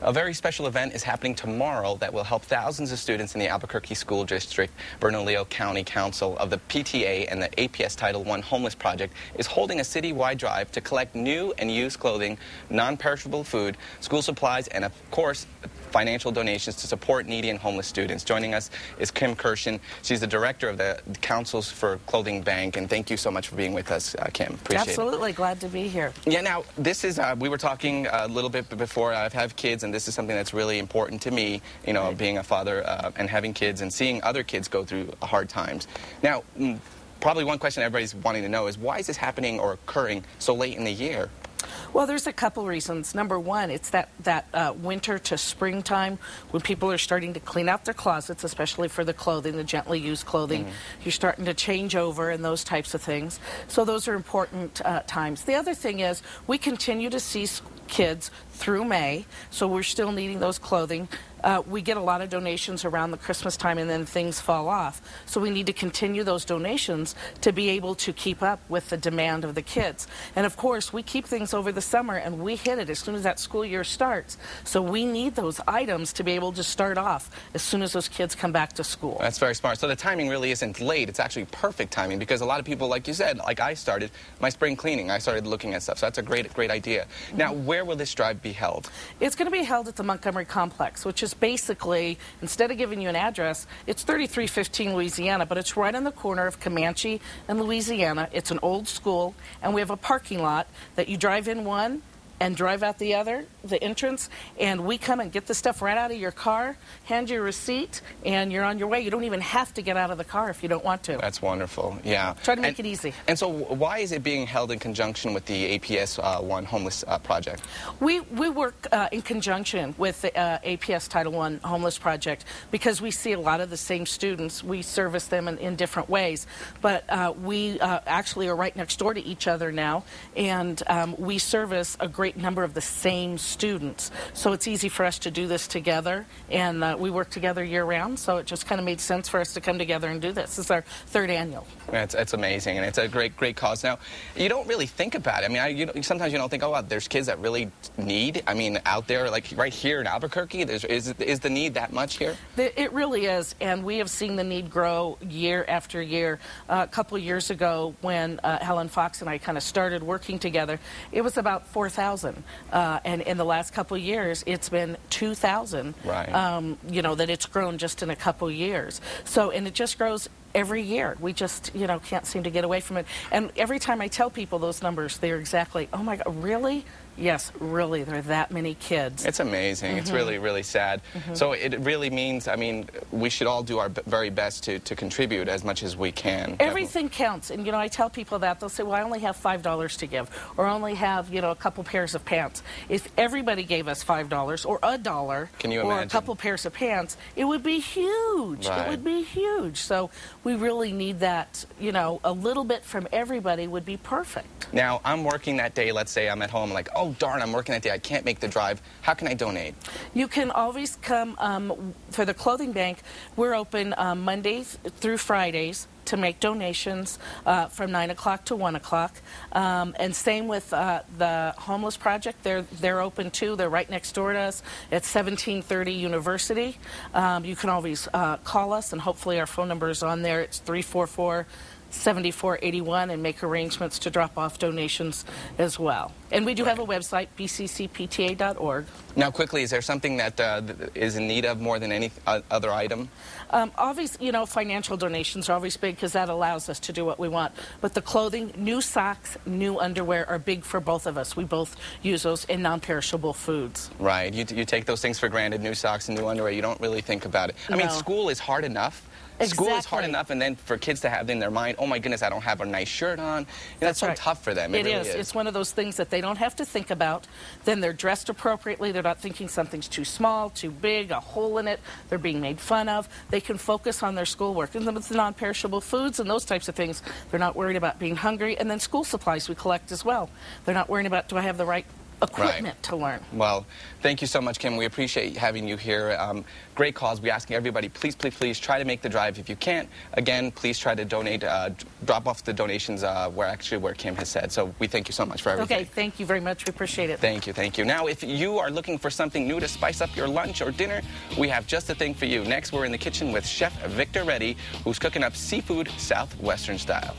A very special event is happening tomorrow that will help thousands of students in the Albuquerque School District. Bernalillo County Council of the PTA and the APS Title I Homeless Project is holding a citywide drive to collect new and used clothing, non-perishable food, school supplies, and of course, financial donations to support needy and homeless students. Joining us is Kim Kerschen. She's the director of the Councils for Clothing Bank, and thank you so much for being with us, Kim. Appreciate it. Absolutely, glad to be here. Yeah, now, this is, we were talking a little bit before. I have kids, and this is something that's really important to me, you know, being a father and having kids and seeing other kids go through hard times. Now, probably one question everybody's wanting to know is, why is this happening or occurring so late in the year? Well, there's a couple reasons. Number one, it's that winter to springtime when people are starting to clean out their closets, especially for the clothing, the gently used clothing. You're starting to change over and those types of things. So those are important times. The other thing is we continue to see kids through May, so we're still needing those clothing. We get a lot of donations around the Christmas time and then things fall off. So we need to continue those donations to be able to keep up with the demand of the kids. And of course, we keep things over the summer and we hit it as soon as that school year starts. So we need those items to be able to start off as soon as those kids come back to school. That's very smart. So the timing really isn't late. It's actually perfect timing because a lot of people, like you said, like I started my spring cleaning. I started looking at stuff. So that's a great idea. Now, where will this drive be held? It's going to be held at the Montgomery Complex, which is basically, instead of giving you an address, it's 3315 Louisiana, but it's right on the corner of Comanche and Louisiana. It's an old school, and we have a parking lot that you drive in one and drive out the other, the entrance, and we come and get the stuff right out of your car, hand you a receipt, and you're on your way. You don't even have to get out of the car if you don't want to. That's wonderful, yeah. Try to make it easy. And so why is it being held in conjunction with the APS I Homeless Project? We work in conjunction with the APS Title I Homeless Project because we see a lot of the same students. We service them in different ways, but we actually are right next door to each other now, and we service a great number of the same students. So it's easy for us to do this together, and we work together year-round, so it just kind of made sense for us to come together and do this. This is our third annual. It's amazing, and it's a great cause. Now, you don't really think about it. I mean, sometimes you don't think, oh, wow, there's kids that really need, I mean, out there, like right here in Albuquerque, is the need that much here? It really is, and we have seen the need grow year after year. A couple of years ago, when Helen Fox and I kind of started working together, it was about 4,000. And in the last couple of years, it's been 2,000. Right. You know, that it's grown just in a couple of years. So, and it just grows every year. We just, you know, can't seem to get away from it. And every time I tell people those numbers, they're exactly, oh my God, really? Yes, really, there are that many kids. It's amazing. It's really sad. So it really means, I mean, we should all do our very best to contribute as much as we can. Everything counts. And, you know, I tell people that. They'll say, well, I only have $5 to give, or I only have, you know, a couple pairs of pants. If everybody gave us $5 or $1 Can you or imagine? a couple pairs of pants, it would be huge. Right. It would be huge. So we really need that, you know, a little bit from everybody would be perfect. Now, I'm working that day. Let's say I'm at home, like, oh, darn, I'm working that day. I can't make the drive. How can I donate? You can always come for the clothing bank. We're open Mondays through Fridays to make donations from 9 o'clock to 1 o'clock. And same with the Homeless Project. They're open too. They're right next door to us at 1730 University. You can always call us, and hopefully our phone number is on there. It's 344-7481, and make arrangements to drop off donations as well. And we do have a website, bccpta.org. Now, quickly, is there something that is in need of more than any other item? Obviously, you know, financial donations are always big because that allows us to do what we want. But the clothing, new socks, new underwear are big for both of us. We both use those in non-perishable foods. Right. You take those things for granted, new socks and new underwear. You don't really think about it. I mean, school is hard enough. Exactly. School is hard enough, and then for kids to have in their mind, oh my goodness, I don't have a nice shirt on. That's so tough for them. It really is. It's one of those things that they don't have to think about. Then they're dressed appropriately. They're not thinking something's too small, too big, a hole in it. They're being made fun of. They can focus on their schoolwork. And with the non-perishable foods and those types of things, they're not worried about being hungry. And then school supplies we collect as well. They're not worried about, do I have the right equipment to learn. Well, thank you so much, Kim. We appreciate having you here. Great cause. We're asking everybody, please, please, please try to make the drive. If you can't, again, please try to donate, drop off the donations where Kim has said. So we thank you so much for everything. Okay, thank you very much. We appreciate it. Thank you, thank you. Now, if you are looking for something new to spice up your lunch or dinner, we have just the thing for you. Next, we're in the kitchen with Chef Victor Reddy, who's cooking up seafood Southwestern style.